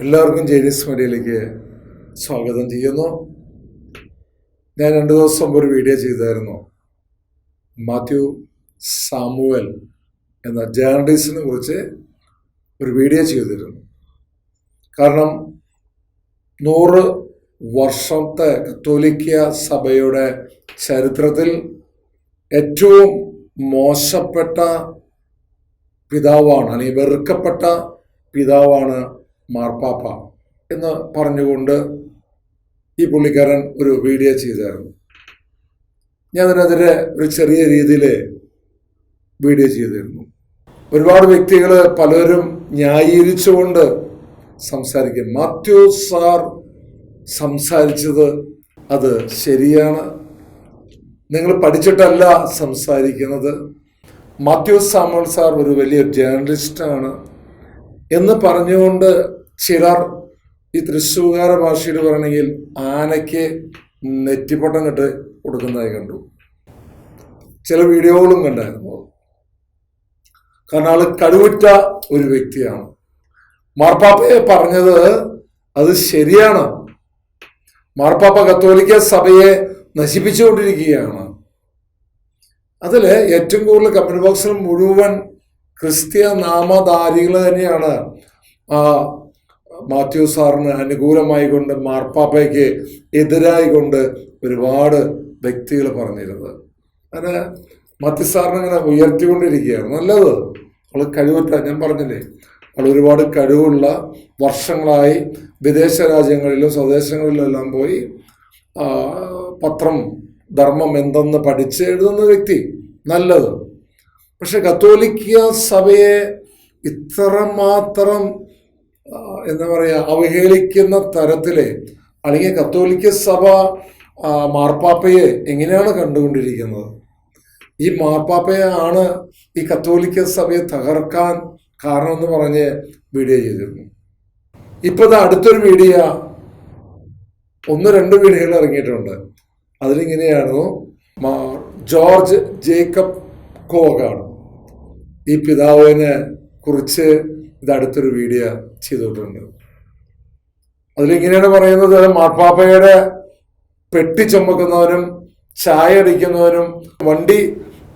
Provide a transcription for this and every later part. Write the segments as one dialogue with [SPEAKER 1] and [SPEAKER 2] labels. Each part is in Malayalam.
[SPEAKER 1] എല്ലാവർക്കും ജെയിനിസ് മീഡിയയിലേക്ക് സ്വാഗതം ചെയ്യുന്നു. ഞാൻ 2 ദിവസം മുമ്പ് ഒരു വീഡിയോ ചെയ്തായിരുന്നു. മാത്യു സാമുവൽ എന്ന ജേർണലിസ്റ്റിനെ കുറിച്ച് ഒരു വീഡിയോ ചെയ്തിരുന്നു. കാരണം 100 വർഷത്തെ കത്തോലിക്ക സഭയുടെ ചരിത്രത്തിൽ ഏറ്റവും മോശപ്പെട്ട പിതാവാണ്, അല്ലെങ്കിൽ വെറുക്കപ്പെട്ട പിതാവാണ് മാർപ്പാപ്പ എന്ന് പറഞ്ഞുകൊണ്ട് ഈ പുള്ളിക്കാരൻ ഒരു വീഡിയോ ചെയ്തായിരുന്നു. ഞാൻ അതിനെതിരെ ഒരു ചെറിയ രീതിയിൽ വീഡിയോ ചെയ്തിരുന്നു. ഒരുപാട് വ്യക്തികൾ പലരും ന്യായീകരിച്ചുകൊണ്ട് സംസാരിക്കും. മാത്യു സാർ സംസാരിച്ചത് അത് ശരിയാണ്, നിങ്ങൾ പഠിച്ചിട്ടല്ല സംസാരിക്കുന്നത്, മാത്യു സാമുവൽ സാർ ഒരു വലിയ ജേർണലിസ്റ്റാണ് എന്ന് പറഞ്ഞുകൊണ്ട് ചിലർ ഈ തൃശ്ശൂർകാര ഭാഷയിൽ പറയണമെങ്കിൽ ആനയ്ക്ക് നെറ്റിപ്പട്ടം കെട്ട് കൊടുക്കുന്നതായി കണ്ടു. ചില വീഡിയോകളും കണ്ടായിരുന്നു. കാരണം ആൾ കഴിവുറ്റ ഒരു വ്യക്തിയാണ്. മാർപ്പാപ്പയെ പറഞ്ഞത് അത് ശരിയാണ്. മാർപ്പാപ്പ കത്തോലിക്ക സഭയെ നശിപ്പിച്ചുകൊണ്ടിരിക്കുകയാണ്. അതിൽ ഏറ്റവും കൂടുതൽ കമന്റ് ബോക്സിൽ മുഴുവൻ ക്രിസ്ത്യ നാമധാരികൾ തന്നെയാണ് മാത്യു സാറിന് അനുകൂലമായി കൊണ്ട് മാർപ്പാപ്പയ്ക്ക് എതിരായി കൊണ്ട് ഒരുപാട് വ്യക്തികൾ പറഞ്ഞിരുന്നത്. അങ്ങനെ മാത്യു സാറിന് ഇങ്ങനെ ഉയർത്തിക്കൊണ്ടിരിക്കുകയാണ്. നല്ലത്, അവൾ കഴിവുറ്റ, ഞാൻ പറഞ്ഞില്ലേ, അവൾ ഒരുപാട് കഴിവുള്ള, വർഷങ്ങളായി വിദേശ രാജ്യങ്ങളിലും സ്വദേശങ്ങളിലും എല്ലാം പോയി പത്രം ധർമ്മം എന്തെന്ന് പഠിച്ച് എഴുതുന്ന വ്യക്തി, നല്ലത്. പക്ഷെ കത്തോലിക്ക സഭയെ ഇത്രമാത്രം എന്താ പറയുക അവഹേളിക്കുന്ന തരത്തില്, അല്ലെങ്കിൽ കത്തോലിക്ക സഭ മാർപ്പാപ്പയെ എങ്ങനെയാണ് കണ്ടുകൊണ്ടിരിക്കുന്നത്? ഈ മാർപ്പാപ്പയാണ് ഈ കത്തോലിക്ക സഭയെ തകർക്കാൻ കാരണം എന്ന് പറഞ്ഞ് വീഡിയോ ചെയ്തിരുന്നു. ഇപ്പൊ അടുത്തൊരു വീഡിയോ, 1-2 വീഡിയോകൾ ഇറങ്ങിയിട്ടുണ്ട്. അതിലിങ്ങനെയായിരുന്നു, ജോർജ് ജേക്കബ് കോഗാണ് ഈ പിതാവിനെ കുറിച്ച് അടുത്തൊരു വീഡിയോ ചെയ്തിട്ടുണ്ട്. അതിലിങ്ങനെയാണ് പറയുന്നത്, മാർപ്പാപ്പയുടെ പെട്ടി ചുമക്കുന്നവനും ചായ അടിക്കുന്നവനും വണ്ടി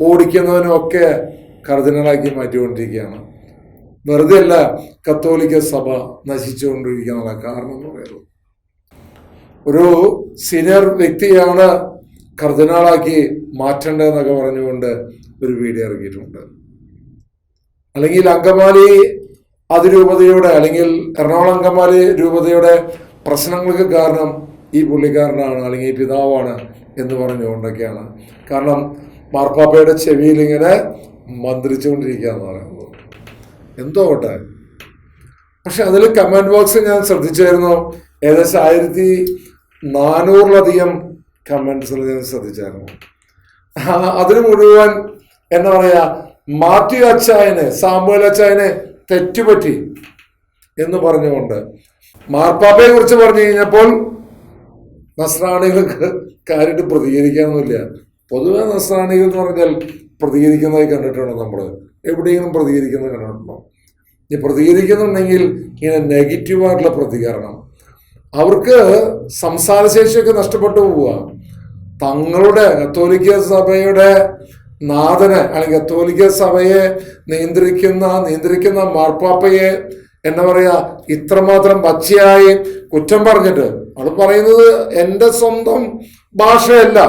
[SPEAKER 1] ഓടിക്കുന്നവനും ഒക്കെ കർദിനാളാക്കി മാറ്റിക്കൊണ്ടിരിക്കുകയാണ്. വെറുതെ അല്ല കത്തോലിക്ക സഭ നശിച്ചുകൊണ്ടിരിക്കാനുള്ള കാരണം എന്ന് പറയുന്നത്. ഒരു സീനിയർ വ്യക്തിയാണ് കർദിനാളാക്കി മാറ്റേണ്ടതെന്നൊക്കെ പറഞ്ഞുകൊണ്ട് ഒരു വീഡിയോ ഇറക്കിയിട്ടുണ്ട്. അല്ലെങ്കിൽ അങ്കമാലി അതിരൂപതയുടെ, അല്ലെങ്കിൽ എറണാകുളം അങ്കമാലി രൂപതയുടെ പ്രശ്നങ്ങൾക്ക് കാരണം ഈ പുള്ളിക്കാരനാണ്, അല്ലെങ്കിൽ ഈ പിതാവാണ് എന്ന് പറഞ്ഞുകൊണ്ടൊക്കെയാണ്. കാരണം മാർപ്പാപ്പയുടെ ചെവിയിൽ ഇങ്ങനെ മന്ത്രിച്ചുകൊണ്ടിരിക്കുക എന്ന് പറയുന്നത് എന്തോ ആവട്ടെ. പക്ഷെ അതിൽ കമന്റ് ബോക്സ് ഞാൻ ശ്രദ്ധിച്ചായിരുന്നു, ഏകദേശം 1400-ലധികം കമന്റ്സിൽ ഞാൻ ശ്രദ്ധിച്ചായിരുന്നു. അതിന് മുഴുവൻ എന്താ പറയാ, മാത്യു അച്ചായനെ, സാമുവൽ അച്ചായനെ തെറ്റുപറ്റി എന്ന് പറഞ്ഞുകൊണ്ട് മാർപ്പാപ്പയെ കുറിച്ച് പറഞ്ഞു കഴിഞ്ഞപ്പോൾ നസ്രാണികൾക്ക് കാര്യമായിട്ട് പ്രതികരിക്കാനൊന്നുമില്ല. പൊതുവെ നസ്രാണികൾ എന്ന് പറഞ്ഞാൽ പ്രതികരിക്കുന്നതായി കണ്ടിട്ടുണ്ടോ? നമ്മൾ എവിടെയെങ്കിലും പ്രതികരിക്കുന്നത് കണ്ടിട്ടുണ്ടോ? ഈ പ്രതികരിക്കുന്നുണ്ടെങ്കിൽ ഇങ്ങനെ നെഗറ്റീവായിട്ടുള്ള പ്രതികരണം. അവർക്ക് സംസാരശേഷിയൊക്കെ നഷ്ടപ്പെട്ടു പോവുക. തങ്ങളുടെ കത്തോലിക്ക സഭയുടെ നാഥനെ, അല്ലെങ്കിൽ കത്തോലിക്ക സഭയെ നിയന്ത്രിക്കുന്ന മാർപ്പാപ്പയെ എന്താ പറയാ, ഇത്രമാത്രം പച്ചയായി കുറ്റം പറഞ്ഞിട്ട്, അത് പറയുന്നത് എൻ്റെ സ്വന്തം ഭാഷയല്ല,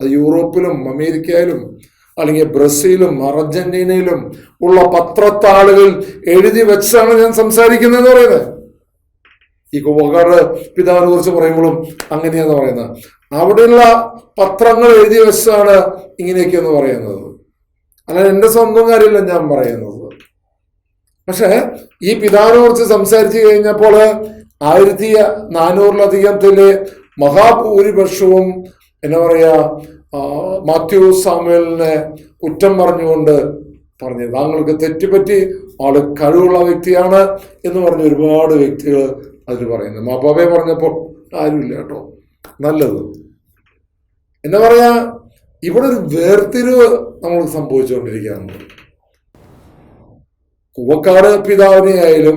[SPEAKER 1] അത് യൂറോപ്പിലും അമേരിക്കയിലും അല്ലെങ്കിൽ ബ്രസീലും അർജന്റീനയിലും ഉള്ള പത്രത്താളുകൾ എഴുതി വെച്ചാണ് ഞാൻ സംസാരിക്കുന്നതെന്ന് പറയുന്നത്. ഈ കോകാട് പിതാവിനെ കുറിച്ച് പറയുമ്പോഴും അങ്ങനെയാന്ന് പറയുന്നത്. അവിടെയുള്ള പത്രങ്ങൾ എഴുതി വെച്ചാണ് ഇങ്ങനെയൊക്കെയെന്ന് പറയുന്നത്. അല്ലാതെ എൻ്റെ സ്വന്തം കാര്യമില്ല ഞാൻ പറയുന്നത്. പക്ഷെ ഈ പിതാവിനെ കുറിച്ച് സംസാരിച്ചു കഴിഞ്ഞപ്പോൾ 1400-ലധികത്തിലെ മഹാഭൂരിപക്ഷവും എന്താ പറയാ, മാത്യു സാമുവലിനെ കുറ്റം പറഞ്ഞുകൊണ്ട് പറഞ്ഞു, താങ്കൾക്ക് തെറ്റുപറ്റി, ആള് കഴിവുള്ള വ്യക്തിയാണ് എന്ന് പറഞ്ഞ ഒരുപാട് വ്യക്തികൾ അതിൽ പറയുന്നത്. മാപ്പാപ്പയെ പറഞ്ഞപ്പോൾ ആരുമില്ല കേട്ടോ. നല്ലത് എന്താ പറയാ, ഇവിടെ ഒരു വേർതിരിവ് നമ്മൾ സംഭവിച്ചുകൊണ്ടിരിക്കുകയാണ്. കുവക്കാട് പിതാവിനെ ആയാലും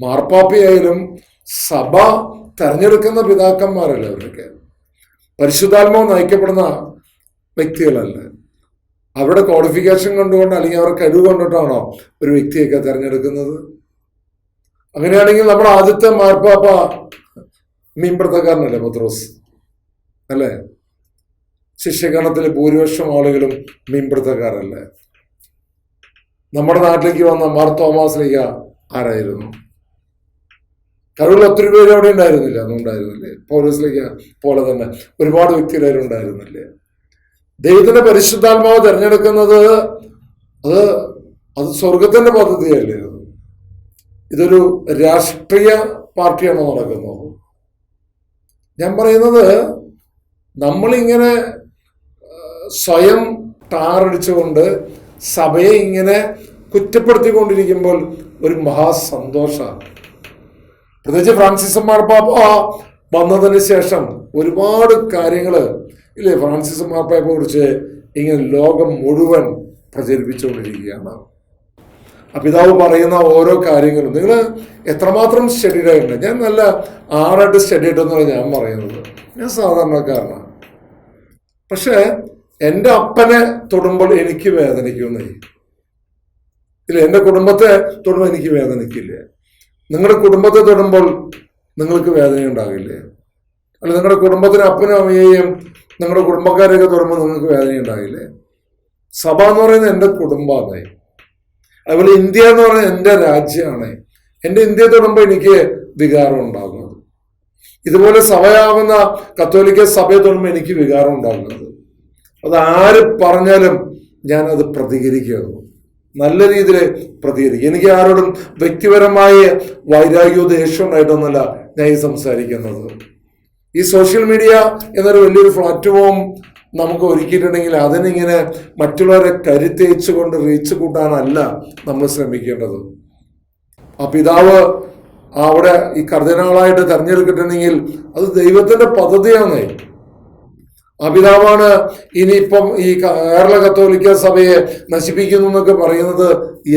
[SPEAKER 1] മാർപ്പാപ്പയായാലും സഭ തെരഞ്ഞെടുക്കുന്ന പിതാക്കന്മാരല്ല അവരൊക്കെ. പരിശുദ്ധാത്മാവ് നയിക്കപ്പെടുന്ന വ്യക്തികളല്ല. അവരുടെ ക്വാളിഫിക്കേഷൻ കൊണ്ടുകൊണ്ട് അല്ലെങ്കിൽ അവരുടെ കഴിവ് കൊണ്ടിട്ടാണോ ഒരു വ്യക്തിയൊക്കെ തിരഞ്ഞെടുക്കുന്നത്? അങ്ങനെയാണെങ്കിൽ നമ്മുടെ ആദ്യത്തെ മാർപ്പാപ്പ മീൻപിടുത്തക്കാരനല്ലേ, പത്രോസ് അല്ലേ? ശിഷ്യഗണത്തിലെ ഭൂരിപക്ഷം ആളുകളും മീൻപിടുത്തക്കാരല്ലേ? നമ്മുടെ നാട്ടിലേക്ക് വന്ന മാർ തോമാസ് ലീഗ ആരായിരുന്നു? കഴിവുള്ള ഒത്തിരി പേര് അവിടെ ഉണ്ടായിരുന്നില്ല, അതുണ്ടായിരുന്നില്ലേ? പൗലോസ് ലീഗ പോലെ തന്നെ ഒരുപാട് വ്യക്തികൾ ഉണ്ടായിരുന്നില്ലേ? ദൈവത്തിന്റെ പരിശുദ്ധാത്മാവ് തിരഞ്ഞെടുക്കുന്നത് അത് സ്വർഗത്തിന്റെ പദ്ധതിയല്ലേ? ഇതൊരു രാഷ്ട്രീയ പാർട്ടിയാണോ നടക്കുന്നത്? ഞാൻ പറയുന്നത്, നമ്മളിങ്ങനെ സ്വയം ടാറടിച്ചുകൊണ്ട് സഭയെ ഇങ്ങനെ കുറ്റപ്പെടുത്തിക്കൊണ്ടിരിക്കുമ്പോൾ ഒരു മഹാസന്തോഷമാണ്. പ്രത്യേകിച്ച് ഫ്രാൻസിസ് മാർപ്പാപ്പ വന്നതിന് ശേഷം ഒരുപാട് കാര്യങ്ങൾ ഇല്ലേ ഫ്രാൻസിസ് മാർപ്പാപ്പയെ കുറിച്ച് ഇങ്ങനെ ലോകം മുഴുവൻ പ്രചരിപ്പിച്ചുകൊണ്ടിരിക്കുകയാണ്. ആ പിതാവ് പറയുന്ന ഓരോ കാര്യങ്ങളും നിങ്ങൾ എത്രമാത്രം സ്റ്റഡി ആയിട്ടുണ്ട്. ഞാൻ നല്ല 6-8 സ്റ്റഡി ആയിട്ടെന്നാണ് ഞാൻ പറയുന്നത്. ഞാൻ സാധാരണക്കാരനാണ്. പക്ഷെ എൻ്റെ അപ്പനെ തൊടുമ്പോൾ എനിക്ക് വേദനിക്കുന്നേ ഇല്ല, എൻ്റെ കുടുംബത്തെ തൊടുമ്പോൾ എനിക്ക് വേദനിക്കില്ലേ? നിങ്ങളുടെ കുടുംബത്തെ തൊടുമ്പോൾ നിങ്ങൾക്ക് വേദന ഉണ്ടാകില്ലേ? അല്ല, നിങ്ങളുടെ കുടുംബത്തിന് അപ്പനും അമ്മയെയും നിങ്ങളുടെ കുടുംബക്കാരെയൊക്കെ തൊടുമ്പോൾ നിങ്ങൾക്ക് വേദന ഉണ്ടാകില്ലേ? സഭ എന്ന് പറയുന്നത് എൻ്റെ കുടുംബമാണ്. അതുപോലെ ഇന്ത്യ എന്ന് പറയുന്നത് എൻ്റെ രാജ്യമാണ്. എൻ്റെ ഇന്ത്യയെ തൊടുമ്പോൾ എനിക്ക് വികാരം ഉണ്ടാകുന്നത്. ഇതുപോലെ സഭയാകുന്ന കത്തോലിക്ക സഭയെ തൊടുമ്പോൾ എനിക്ക് വികാരം ഉണ്ടാകുന്നത്. അത് ആര് പറഞ്ഞാലും ഞാൻ അത് പ്രതികരിക്കുന്നു, നല്ല രീതിയിൽ പ്രതികരിക്കും. എനിക്ക് ആരോടും വ്യക്തിപരമായ വൈരാഗ്യവും ദേഷ്യവും ഉണ്ടായിട്ടൊന്നുമല്ല ഞാൻ ഈ സംസാരിക്കുന്നത്. ഈ സോഷ്യൽ മീഡിയ എന്നൊരു വലിയൊരു പ്ലാറ്റ്ഫോം നമുക്ക് ഒരുക്കിയിട്ടുണ്ടെങ്കിൽ അതിനിങ്ങനെ മറ്റുള്ളവരെ കരുത്തേച്ചുകൊണ്ട് റീച്ച് കൂട്ടാനല്ല നമ്മൾ ശ്രമിക്കേണ്ടത്. ആ പിതാവ് അവിടെ ഈ കർദിനാളായിട്ട് തെരഞ്ഞെടുക്കട്ടുണ്ടെങ്കിൽ അത് ദൈവത്തിന്റെ പദ്ധതിയാണ്. ആ പിതാവാണ് ഇനിയിപ്പം ഈ കേരള കത്തോലിക്ക സഭയെ നശിപ്പിക്കുന്നു എന്നൊക്കെ പറയുന്നത്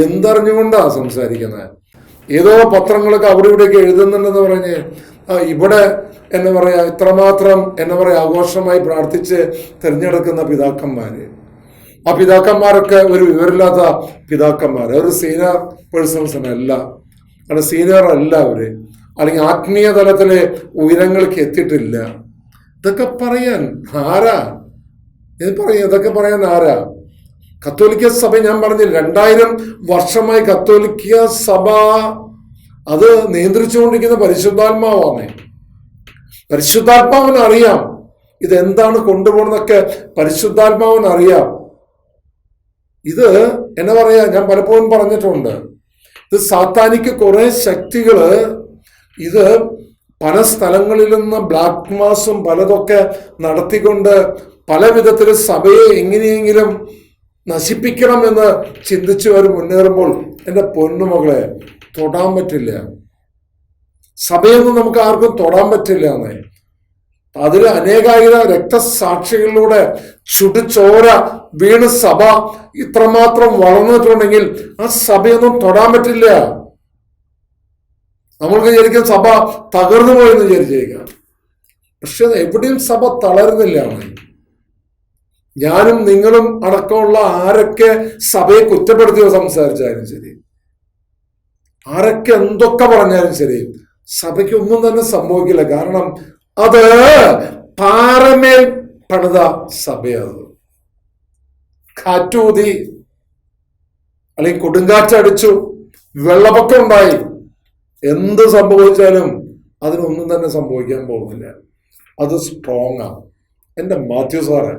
[SPEAKER 1] എന്തറിഞ്ഞുകൊണ്ടാണ് സംസാരിക്കുന്നത്? ഏതോ പത്രങ്ങളൊക്കെ അവിടെ ഇവിടെയൊക്കെ എഴുതുന്നുണ്ടെന്ന് പറഞ്ഞ് ഇവിടെ എന്താ പറയാ ഇത്രമാത്രം എന്താ പറയാ ആഘോഷമായി പ്രാർത്ഥിച്ച് തിരഞ്ഞെടുക്കുന്ന പിതാക്കന്മാര്, ആ പിതാക്കന്മാരൊക്കെ ഒരു വിവരമില്ലാത്ത പിതാക്കന്മാർ, ഒരു സീനിയർ പേഴ്സൺസിനല്ല, അവിടെ സീനിയർ അല്ല അവര്, അല്ലെങ്കിൽ ആത്മീയ തലത്തിലെ ഉയരങ്ങൾക്ക് എത്തിയിട്ടില്ല. ഇതൊക്കെ പറയാൻ ആരാ? ഇതൊക്കെ പറയാൻ ആരാ? കത്തോലിക്ക സഭ ഞാൻ പറഞ്ഞില്ല, 2000 വർഷമായി കത്തോലിക്ക സഭ അത് നിയന്ത്രിച്ചുകൊണ്ടിരിക്കുന്ന പരിശുദ്ധാത്മാവാണ്. പരിശുദ്ധാത്മാവിന് അറിയാം ഇതെന്താണ് കൊണ്ടുപോകുന്നതൊക്കെ, പരിശുദ്ധാത്മാവിന് അറിയാം. ഇത് എന്നാ പറയാ, ഞാൻ പലപ്പോഴും പറഞ്ഞിട്ടുണ്ട്, ഇത് സാത്താനിക്ക് കുറെ ശക്തികള് ഇത് പല സ്ഥലങ്ങളിൽ നിന്ന് ബ്ലാക്ക് മാസും പലതൊക്കെ നടത്തിക്കൊണ്ട് പല വിധത്തിൽ സഭയെ എങ്ങനെയെങ്കിലും നശിപ്പിക്കണം എന്ന് ചിന്തിച്ചു അവർ മുന്നേറുമ്പോൾ എൻ്റെ പൊന്നുമകളെ തൊടാൻ പറ്റില്ല. സഭയൊന്നും നമുക്ക് ആർക്കും തൊടാൻ പറ്റില്ല എന്നേ. അതിൽ അനേകായിരം രക്തസാക്ഷികളിലൂടെ ചുടുചോര വീണ് സഭ ഇത്രമാത്രം വളർന്നിട്ടുണ്ടെങ്കിൽ ആ സഭയൊന്നും തൊടാൻ പറ്റില്ല. നമ്മൾക്ക് വിചാരിക്കും സഭ തകർന്നു പോയെന്ന് വിചാരിച്ചേക്കാം. പക്ഷെ എവിടെയും സഭ തളരുന്നില്ല. ഞാനും നിങ്ങളും അടക്കമുള്ള ആരൊക്കെ സഭയെ കുറ്റപ്പെടുത്തിയോ സംസാരിച്ചാലും ശരി, ആരൊക്കെ എന്തൊക്കെ പറഞ്ഞാലും ശരി, സഭയ്ക്ക് ഒന്നും തന്നെ സംഭവിക്കില്ല. കാരണം അത് പാറമേൽ പണിത സഭയത്. കാറ്റൂതി അല്ലെങ്കിൽ കൊടുങ്കാറ്റടിച്ചു, വെള്ളപ്പൊക്കം ഉണ്ടായി, എന്ത് സംഭവിച്ചാലും അതിനൊന്നും തന്നെ സംഭവിക്കാൻ പോകുന്നില്ല. അത് സ്ട്രോങ് ആണ്. എൻ്റെ മാത്യു സാറ്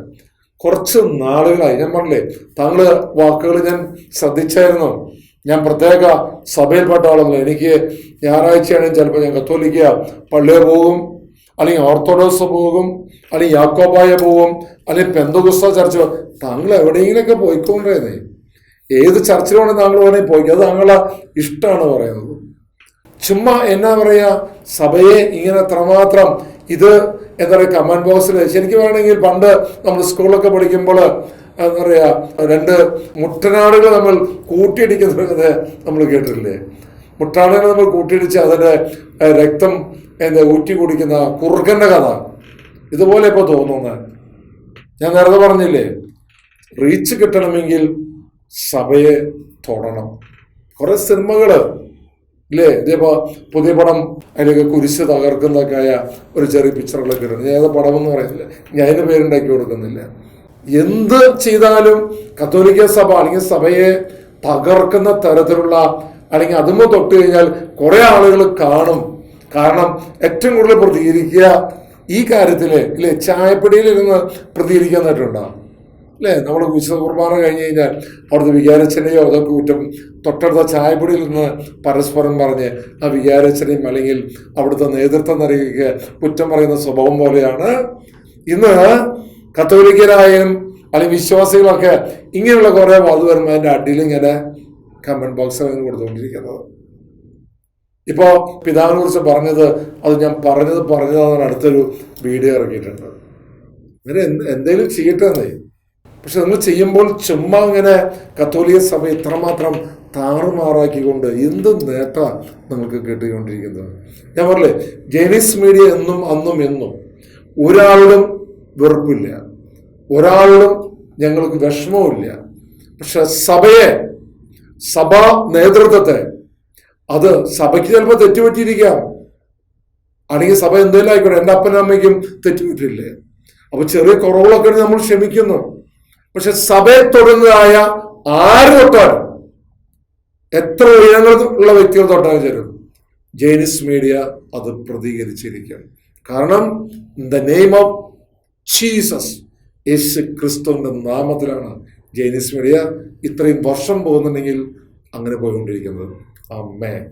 [SPEAKER 1] കുറച്ച് നാളുകളായി, ഞാൻ പറഞ്ഞില്ലേ താങ്കള് വാക്കുകൾ ഞാൻ ശ്രദ്ധിച്ചായിരുന്നു. ഞാൻ പ്രത്യേക സഭയിൽപ്പെട്ട ആളൊന്നുമില്ല. എനിക്ക് ഞായറാഴ്ചയാണെങ്കിൽ ചിലപ്പോൾ ഞാൻ കത്തോലിക്ക പള്ളിയിൽ പോകും, അല്ലെങ്കിൽ ഓർത്തഡോക്സ് പോകും, അല്ലെങ്കിൽ യാക്കോബായ പോകും, അല്ലെങ്കിൽ പെന്തക്കോസ്ത ചർച്ച. താങ്കൾ എവിടെയെങ്കിലൊക്കെ പോയിക്കൊണ്ടേന്നേ, ഏത് ചർച്ചിലാണെങ്കിൽ താങ്കൾ വേണമെങ്കിൽ പോയിക്കും, അത് താങ്കളുടെ ഇഷ്ടമാണ് പറയുന്നത്. ചുമ്മാ എന്നാ പറയാ, സഭയെ ഇങ്ങനെ എത്രമാത്രം ഇത് എന്താ പറയുക കമന്റ് ബോക്സിൽ ശരിക്കും വേണമെങ്കിൽ പണ്ട് നമ്മൾ സ്കൂളൊക്കെ പഠിക്കുമ്പോൾ എന്താ പറയാ 2 മുട്ടനാടുകൾ നമ്മൾ കൂട്ടിയിടിക്കുന്നത് നമ്മൾ കേട്ടിട്ടില്ലേ? മുട്ടാടുകളെ നമ്മൾ കൂട്ടിയിടിച്ച് അതിൻ്റെ രക്തം ഊറ്റി കുടിക്കുന്ന കുറുക്കൻ്റെ കഥ ഇതുപോലെ ഇപ്പോൾ തോന്നുന്നത്. ഞാൻ നേരത്തെ പറഞ്ഞില്ലേ, റീച്ച് കിട്ടണമെങ്കിൽ സഭയെ തൊടണം. കുറെ സിനിമകള് ഇല്ലേ, ഇതേപ്പോ പുതിയ പടം അതിലേക്ക് കുരിശ് തകർക്കുന്നതൊക്കെ ആയ ഒരു ചെറിയ പിക്ചറുകളൊക്കെ ഇടുന്നു. ഞാൻ ഏത് പടം എന്ന് പറയുന്നില്ല, ഞാൻ അതിന്റെ പേരുണ്ടാക്കി കൊടുക്കുന്നില്ല. എന്ത് ചെയ്താലും കത്തോലിക്ക സഭ അല്ലെങ്കിൽ സഭയെ തകർക്കുന്ന തരത്തിലുള്ള അല്ലെങ്കിൽ അതുമ്പോൾ തൊട്ട് കഴിഞ്ഞാൽ കുറെ ആളുകൾ കാണും. കാരണം ഏറ്റവും കൂടുതൽ പ്രതികരിക്കുക ഈ കാര്യത്തില് ഇല്ലേ, ചായപ്പടിയിലിരുന്ന് പ്രതികരിക്കാനായിട്ടുണ്ടാകും അല്ലേ. നമ്മൾ വിശുദ്ധ കുർബാന കഴിഞ്ഞ് കഴിഞ്ഞാൽ അവിടുത്തെ വികാരച്ചനെയോ അതൊക്കെ കുറ്റം തൊട്ടടുത്ത ചായപ്പൊടിയിൽ നിന്ന് പരസ്പരം പറഞ്ഞ് ആ വികാരച്ചനെയും അല്ലെങ്കിൽ അവിടുത്തെ നേതൃത്വം നിരക്ക് കുറ്റം പറയുന്ന സ്വഭാവം പോലെയാണ് ഇന്ന് കത്തോലിക്കരായാലും അല്ലെങ്കിൽ വിശ്വാസികളൊക്കെ ഇങ്ങനെയുള്ള കുറെ വധുവന്മാരുടെ അടിയിൽ ഇങ്ങനെ കമന്റ് ബോക്സിൽ കൊടുത്തുകൊണ്ടിരിക്കുന്നത്. ഇപ്പോ പിതാവിനെ കുറിച്ച് പറഞ്ഞത് അത് ഞാൻ പറഞ്ഞതാണ് അടുത്തൊരു വീഡിയോ ഇറക്കിയിട്ടുണ്ട്. അങ്ങനെ എന്തെങ്കിലും ചെയ്യട്ടെ എന്നേ. പക്ഷെ നിങ്ങൾ ചെയ്യുമ്പോൾ ചുമ്മാ ഇങ്ങനെ കത്തോലിക്ക സഭ ഇത്രമാത്രം താറുമാറാക്കിക്കൊണ്ട് എന്ത് നേട്ടമാണ് നിങ്ങൾക്ക് കിട്ടിക്കൊണ്ടിരിക്കുന്നത്. ഞാൻ പറഞ്ഞില്ലേ, ജൈനീസ് മീഡിയ എന്നും അന്നും എന്നും ഒരാളും വെറുപ്പില്ല, ഒരാളും ഞങ്ങൾക്ക് വിഷമവുമില്ല. പക്ഷെ സഭയെ, സഭാ നേതൃത്വത്തെ, അത് സഭയ്ക്ക് ചിലപ്പോൾ തെറ്റുപറ്റിയിരിക്കാം, അല്ലെങ്കിൽ സഭ എന്തെങ്കിലും ആയിക്കോട്ടെ, എൻ്റെ അപ്പനും അമ്മയ്ക്കും തെറ്റുപറ്റില്ലേ, അപ്പൊ ചെറിയ കുറവുകളൊക്കെ നമ്മൾ ക്ഷമിക്കുന്നു. പക്ഷെ സഭയെ തൊടുന്നതായ ആര് തൊട്ടാലും, എത്ര ഉയരങ്ങൾ ഉള്ള വ്യക്തികൾ തൊട്ടാലും ചേരും, ജൈനീസ് മീഡിയ അത് പ്രതികരിച്ചിരിക്കും. കാരണം in the name of Jesus, യേശു ക്രിസ്തുവിന്റെ നാമത്തിലാണ് ജൈനീസ് മീഡിയ ഇത്രയും വർഷം പോകുന്നുണ്ടെങ്കിൽ അങ്ങനെ പോയിക്കൊണ്ടിരിക്കുന്നത്. ആമേൻ.